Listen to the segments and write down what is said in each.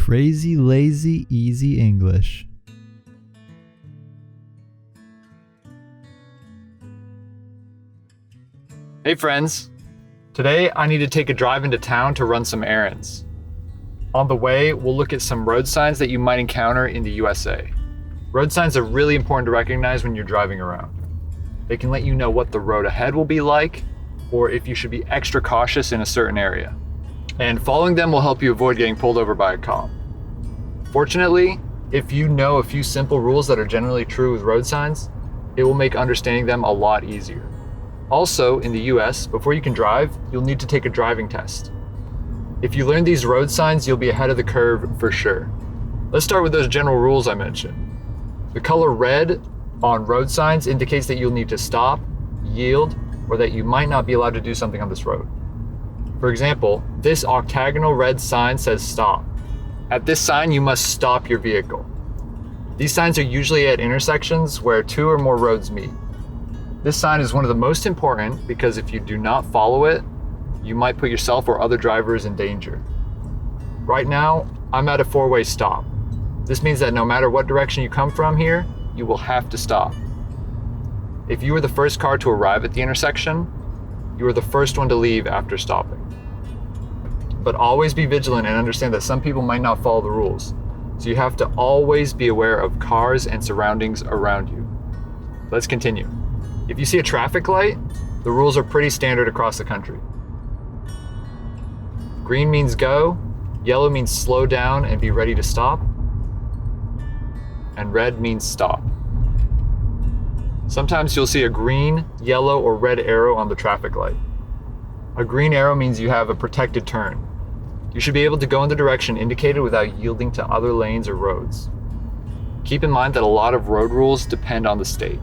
Crazy, lazy, easy English. Hey friends, today I need to take a drive into town to run some errands. On the way, we'll look at some road signs that you might encounter in the USA. Road signs are really important to recognize when you're driving around. They can let you know what the road ahead will be like, or if you should be extra cautious in a certain area. And following them will help you avoid getting pulled over by a cop. Fortunately, if you know a few simple rules that are generally true with road signs, it will make understanding them a lot easier. Also, in the US, before you can drive, you'll need to take a driving test. If you learn these road signs, you'll be ahead of the curve for sure. Let's start with those general rules I mentioned. The color red on road signs indicates that you'll need to stop, yield, or that you might not be allowed to do something on this road. For example, this octagonal red sign says stop. At this sign, you must stop your vehicle. These signs are usually at intersections where two or more roads meet. This sign is one of the most important because if you do not follow it, you might put yourself or other drivers in danger. Right now, I'm at a four-way stop. This means that no matter what direction you come from here, you will have to stop. If you were the first car to arrive at the intersection, you are the first one to leave after stopping. But always be vigilant and understand that some people might not follow the rules. So you have to always be aware of cars and surroundings around you. Let's continue. If you see a traffic light, the rules are pretty standard across the country. Green means go, yellow means slow down and be ready to stop, and red means stop. Sometimes you'll see a green, yellow, or red arrow on the traffic light. A green arrow means you have a protected turn. You should be able to go in the direction indicated without yielding to other lanes or roads. Keep in mind that a lot of road rules depend on the state.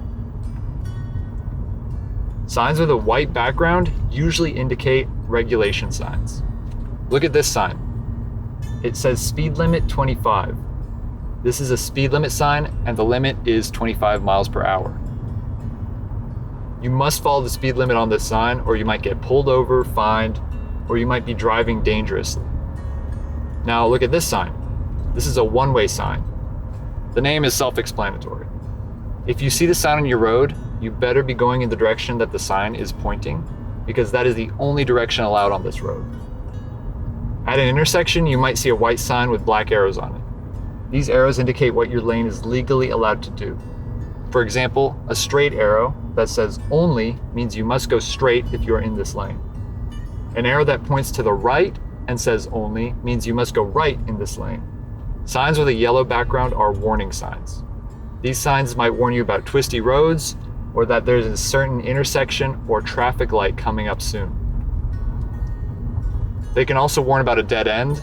Signs with a white background usually indicate regulation signs. Look at this sign. It says speed limit 25. This is a speed limit sign and the limit is 25 miles per hour. You must follow the speed limit on this sign or you might get pulled over, fined, or you might be driving dangerously. Now look at this sign. This is a one-way sign. The name is self-explanatory. If you see the sign on your road, you better be going in the direction that the sign is pointing because that is the only direction allowed on this road. At an intersection, you might see a white sign with black arrows on it. These arrows indicate what your lane is legally allowed to do. For example, a straight arrow that says only means you must go straight if you are in this lane. An arrow that points to the right and says only means you must go right in this lane. Signs with a yellow background are warning signs. These signs might warn you about twisty roads or that there's a certain intersection or traffic light coming up soon. They can also warn about a dead end,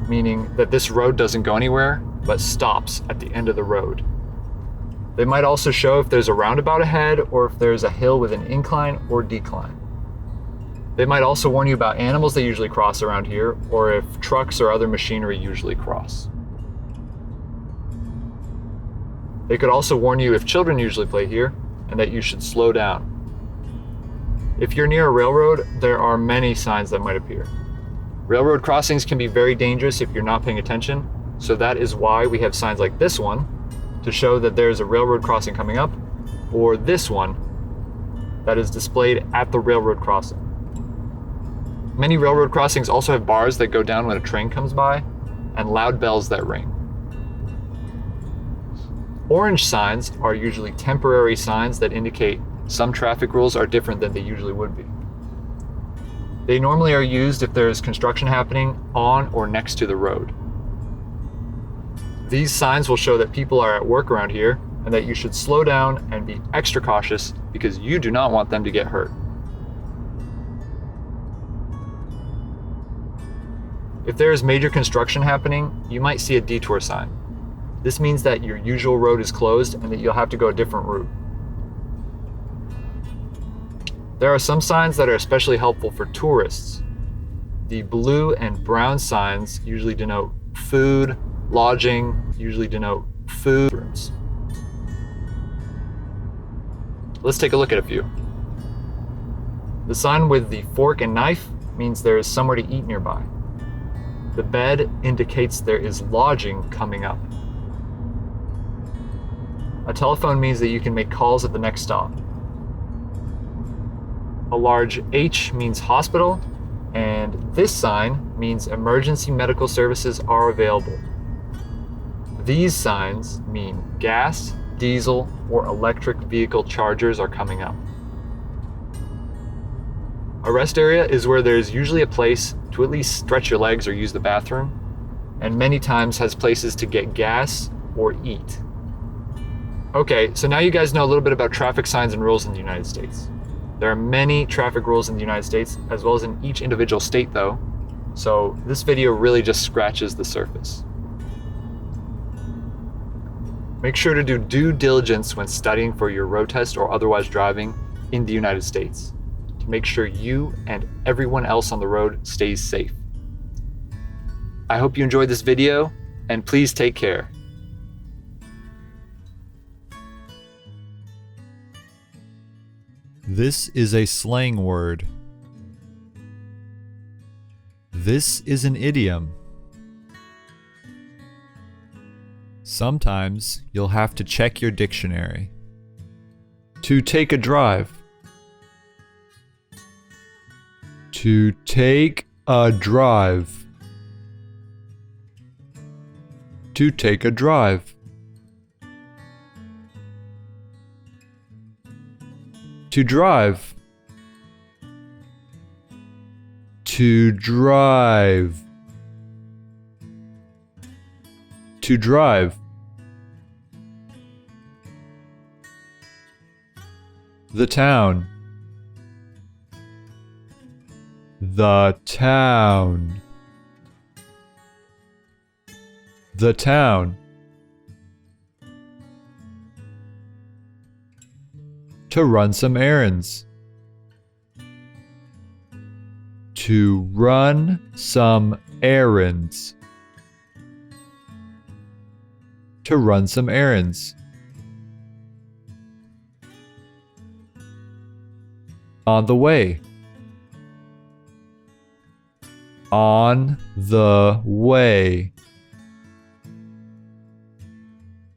meaning that this road doesn't go anywhere but stops at the end of the road. They might also show if there's a roundabout ahead or if there's a hill with an incline or decline. They might also warn you about animals that usually cross around here or if trucks or other machinery usually cross. They could also warn you if children usually play here and that you should slow down. If you're near a railroad, there are many signs that might appear. Railroad crossings can be very dangerous if you're not paying attention, so that is why we have signs like this one to show that there's a railroad crossing coming up, or this one that is displayed at the railroad crossing. Many railroad crossings also have bars that go down when a train comes by and loud bells that ring. Orange signs are usually temporary signs that indicate some traffic rules are different than they usually would be. They normally are used if there is construction happening on or next to the road. These signs will show that people are at work around here and that you should slow down and be extra cautious because you do not want them to get hurt. If there is major construction happening, you might see a detour sign. This means that your usual road is closed and that you'll have to go a different route. There are some signs that are especially helpful for tourists. The blue and brown signs usually denote food, lodging, usually denote food rooms. Let's take a look at a few. The sign with the fork and knife means there is somewhere to eat nearby. The bed indicates there is lodging coming up. A telephone means that you can make calls at the next stop. A large H means hospital, and this sign means emergency medical services are available. These signs mean gas, diesel, or electric vehicle chargers are coming up. A rest area is where there's usually a place to at least stretch your legs or use the bathroom, and many times has places to get gas or eat. Okay, so now you guys know a little bit about traffic signs and rules in the United States. There are many traffic rules in the United States, as well as in each individual state though, so this video really just scratches the surface. Make sure to do due diligence when studying for your road test or otherwise driving in the United States to make sure you and everyone else on the road stays safe. I hope you enjoyed this video, and please take care. This is a slang word. This is an idiom. Sometimes you'll have to check your dictionary. To take a drive. To take a drive. To take a drive. To drive. To drive. To drive. The town. The town. The town. To run some errands. To run some errands. To run some errands. On the way. On the way.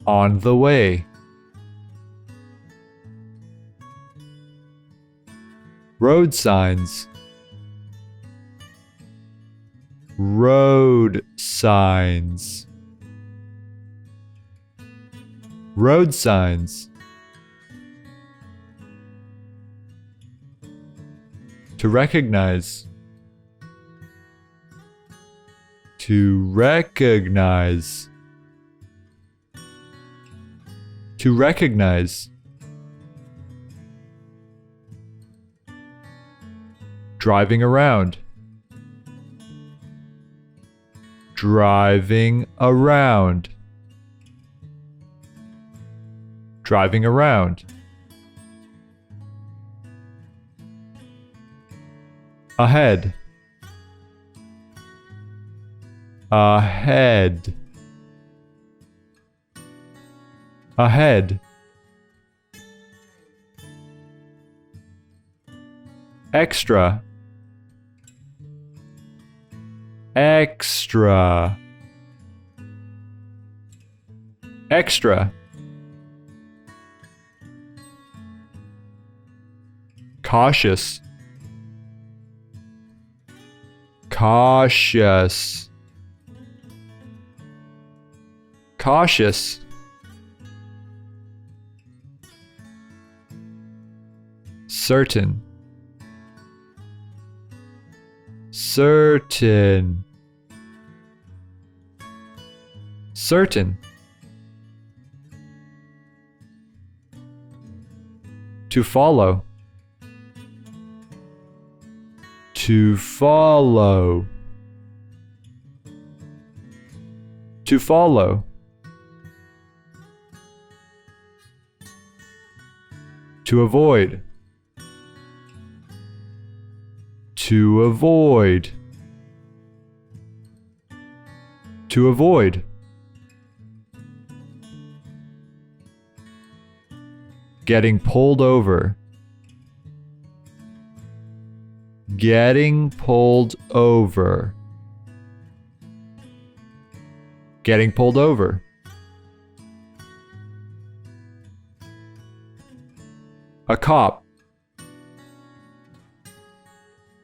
On the way. Road signs. Road signs. Road signs. To recognize. To recognize. To recognize. Driving around. Driving around. Driving around. Ahead. Ahead. Ahead. Extra. Extra. Extra. Cautious. Cautious. Cautious. Certain. Certain. Certain. To follow. To follow. To follow. To avoid. To avoid. To avoid. Getting pulled over. Getting pulled over. Getting pulled over. A cop.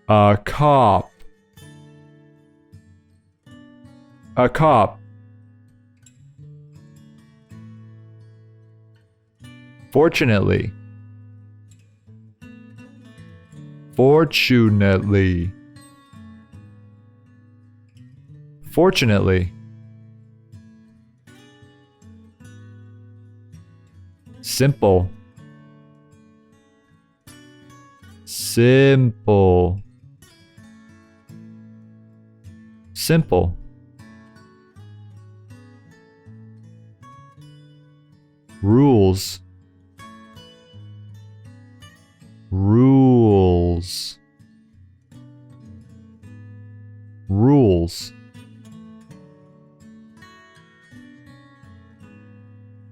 A cop. A cop. Fortunately. Fortunately. Fortunately. Simple. Simple. Simple. Rules. Rules. Rules.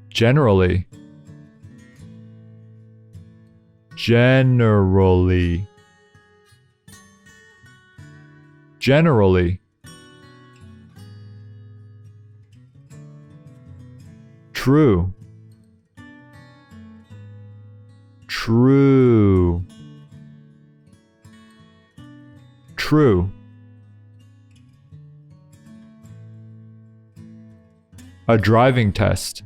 Generally. Generally. Generally. True. True. True. A driving test.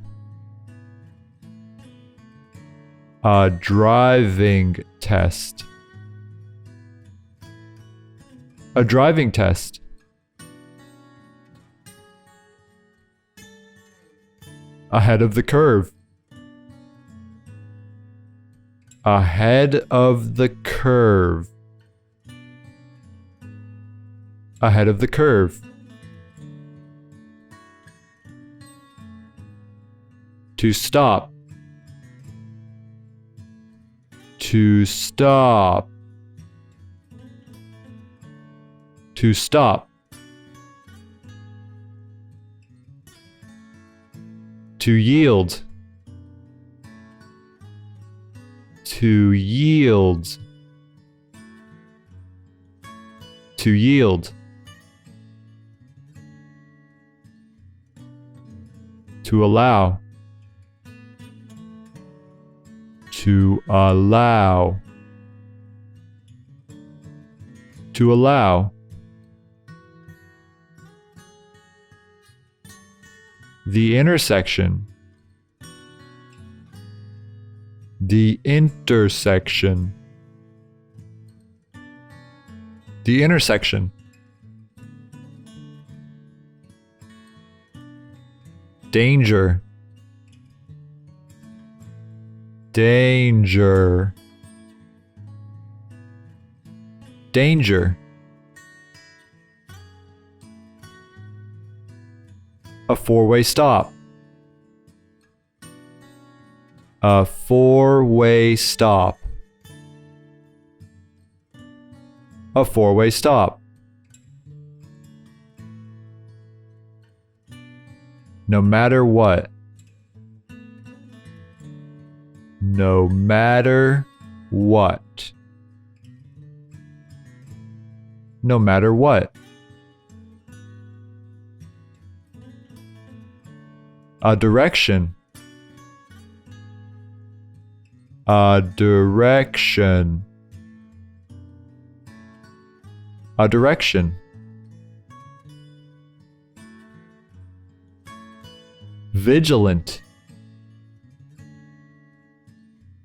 A driving test. A driving test. Ahead of the curve. Ahead of the curve. Ahead of the curve. To stop. To stop. To stop. To yield. To yield. To yield. To allow. To allow. To allow. The intersection. The intersection. The intersection. Danger. Danger. Danger. A four-way stop. A four-way stop. A four-way stop. No matter what. No matter what. No matter what. A direction. A direction. A direction. Vigilant.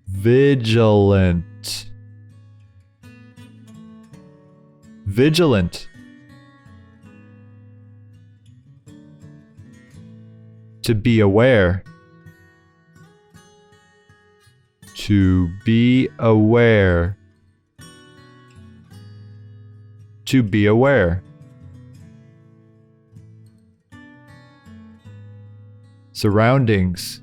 Vigilant. Vigilant. To be aware. To be aware. To be aware. Surroundings.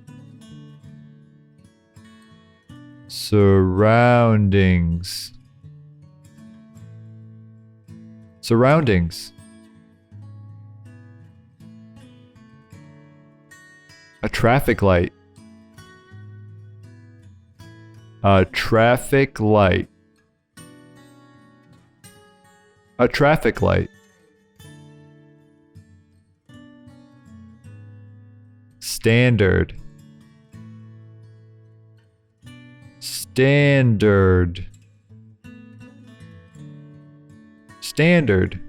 Surroundings. Surroundings. A traffic light. A traffic light. A traffic light. standard, standard, standard,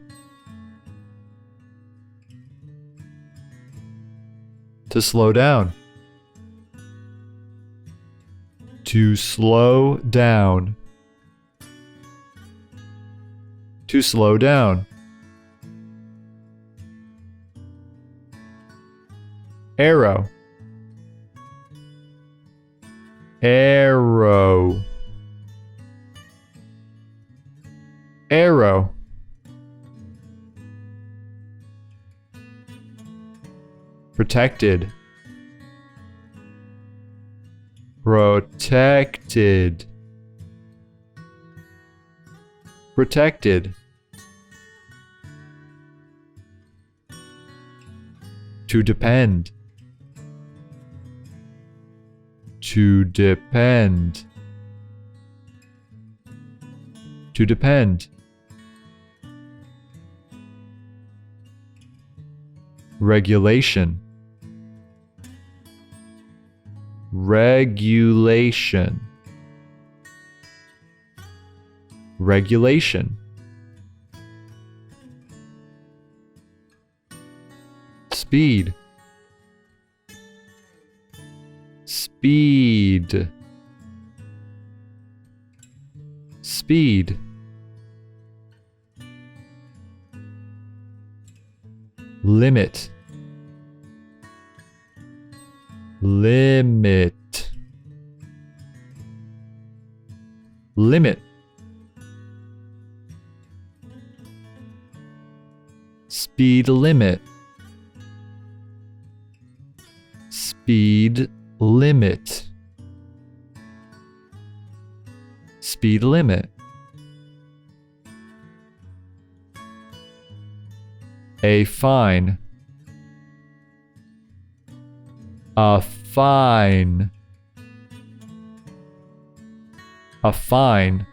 to slow down, to slow down, to slow down, arrow, arrow, arrow, protected, protected, protected, to depend, to depend, to depend, regulation, regulation, regulation, speed, speed, speed, limit, limit, limit, speed limit, speed limit, speed limit, a fine, a fine, a fine,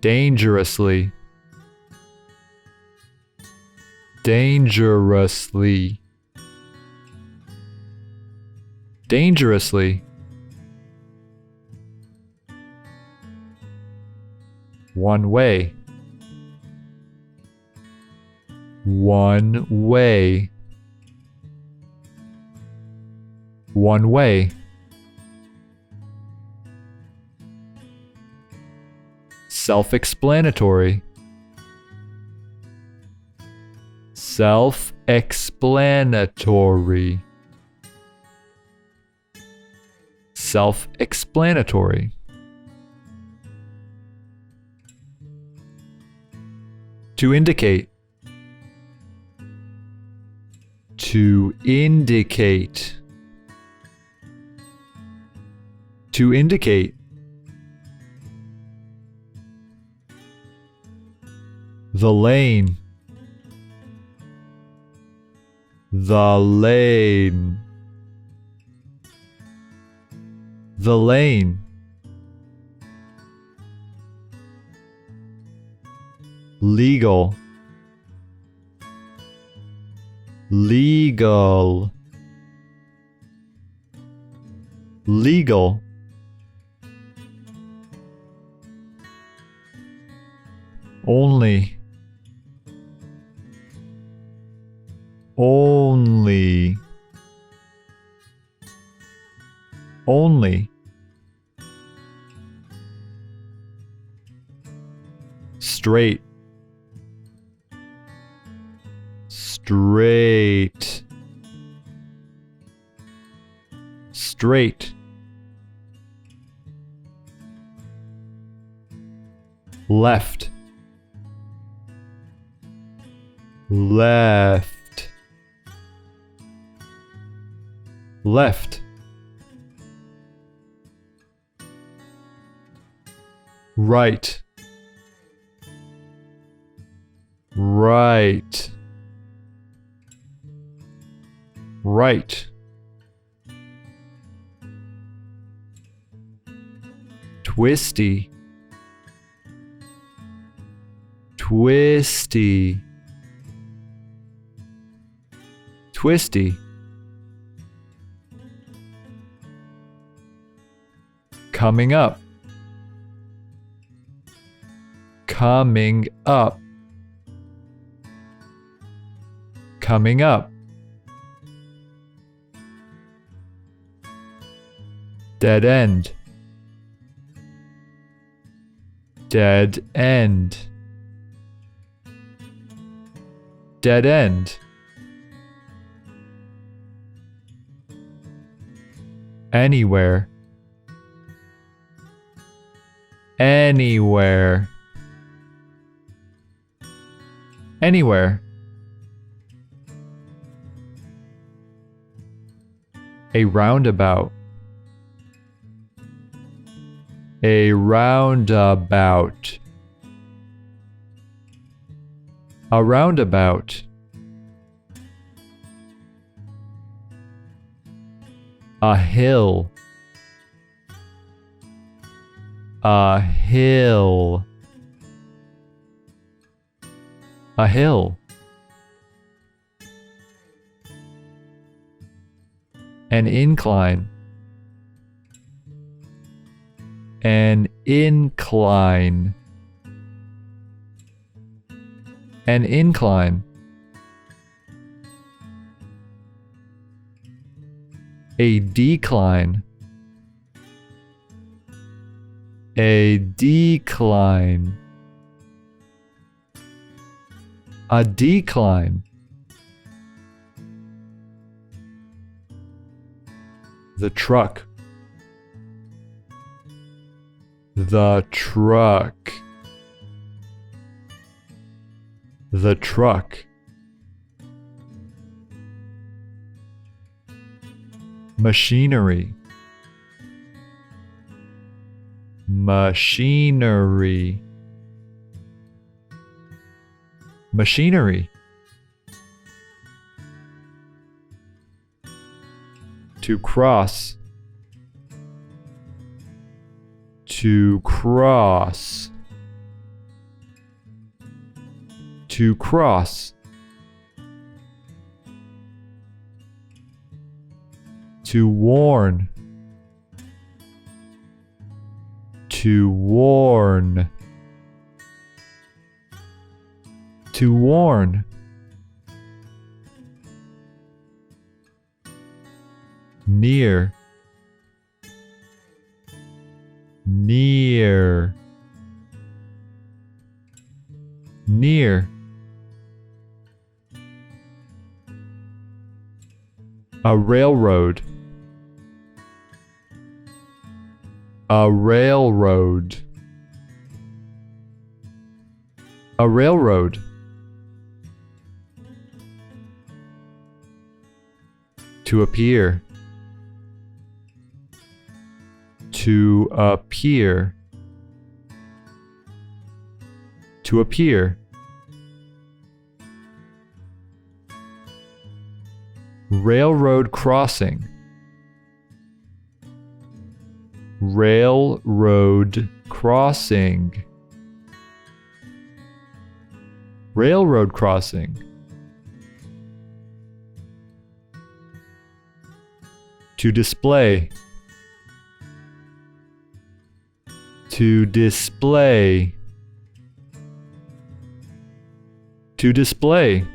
dangerously, dangerously, dangerously, one way, one way, one way, self-explanatory, self-explanatory, self-explanatory, to indicate, to indicate, to indicate, the lane, the lane, the lane, legal, legal, legal, only, only, only, straight, straight, straight, left, left, left, right, right, right, twisty, twisty, Twisty. Coming up. Coming up. Coming up. Dead end. Dead end. Dead end. Anywhere. Anywhere. Anywhere. A roundabout. A roundabout. A roundabout. A hill. A hill. A hill. An incline. An incline. An incline. A decline. A decline. A decline. The truck. The truck. The truck. Machinery. Machinery. Machinery. To cross. To cross. To cross. To warn. To warn. To warn. Near. Near. Near. A railroad. A railroad. A railroad. To appear. To appear. To appear. Railroad crossing. Railroad crossing. Railroad crossing. To display. To display. To display.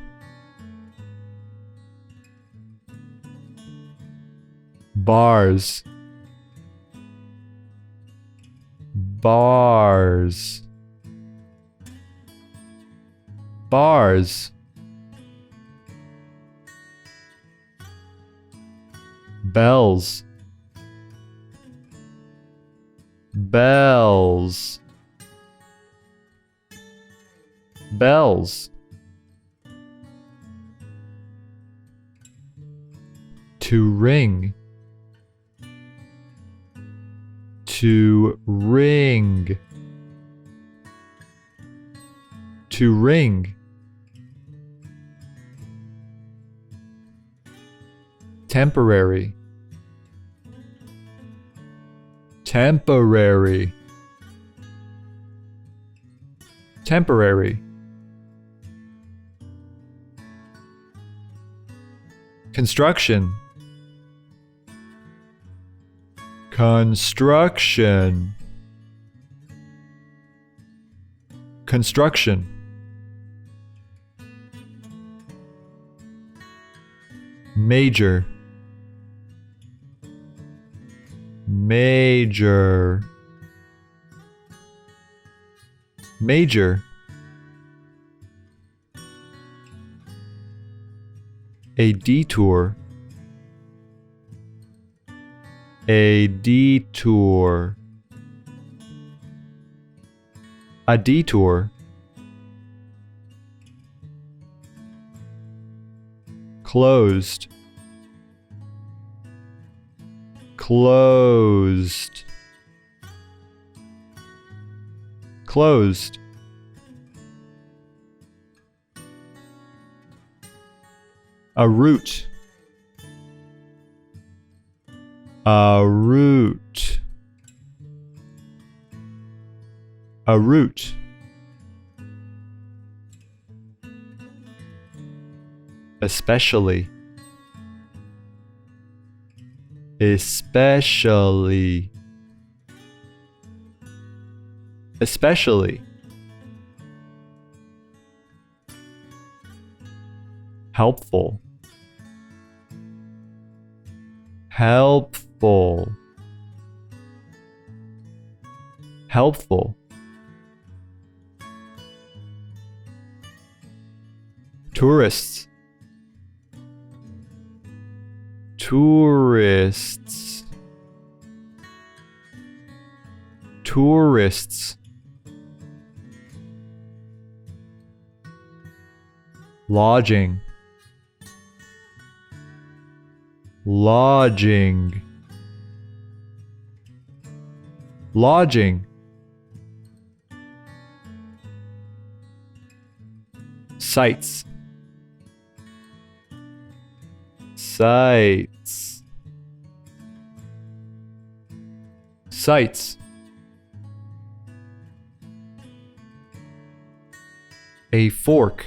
Bars. Bars. Bars. Bells. Bells. Bells. To ring. To ring. To ring. Temporary. Temporary. Temporary. Construction. Construction. Construction. Major. Major. Major. A detour. A detour. A detour. Closed. Closed. Closed. A route. A route. A route. Especially. Especially. Especially. Helpful. Helpful. Helpful. Tourists. Tourists. Tourists. Lodging. Lodging. Lodging. Sites. Sites. Sites. A fork.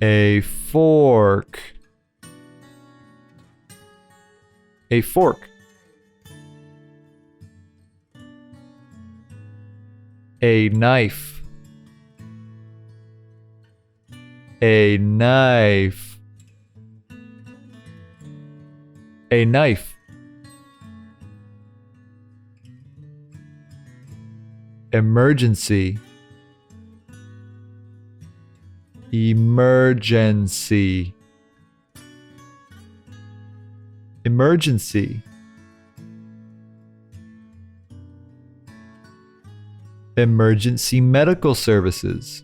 A fork. A fork. A knife. A knife. A knife. Emergency. Emergency. Emergency. Emergency medical services.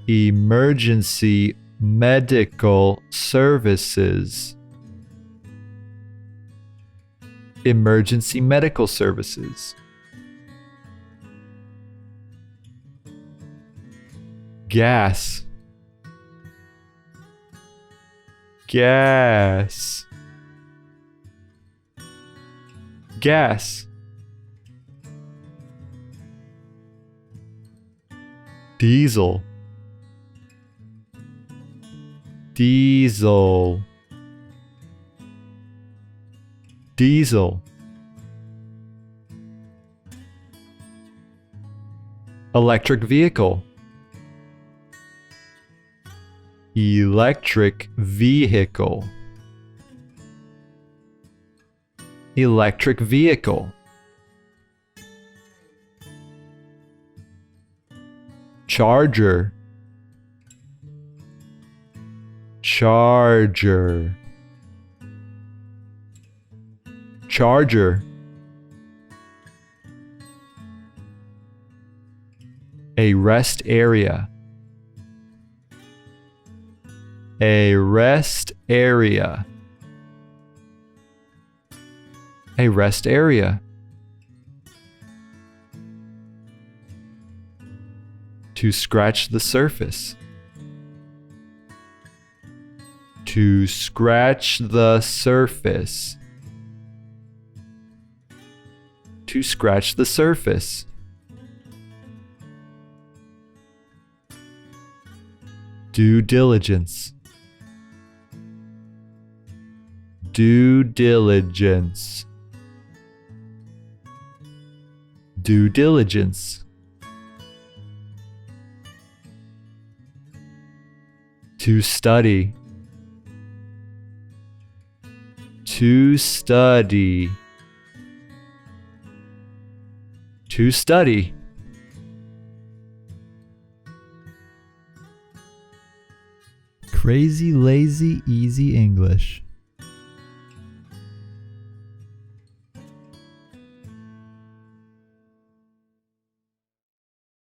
Emergency medical services. Emergency medical services. Gas. Gas. Gas. Diesel. Diesel. Diesel. Electric vehicle. Electric vehicle. Electric vehicle. Charger. Charger. Charger. A rest area. A rest area. A rest area. To scratch the surface. To scratch the surface. To scratch the surface. Due diligence. Due diligence. Due diligence. To study. To study. To study. Crazy, lazy, easy English.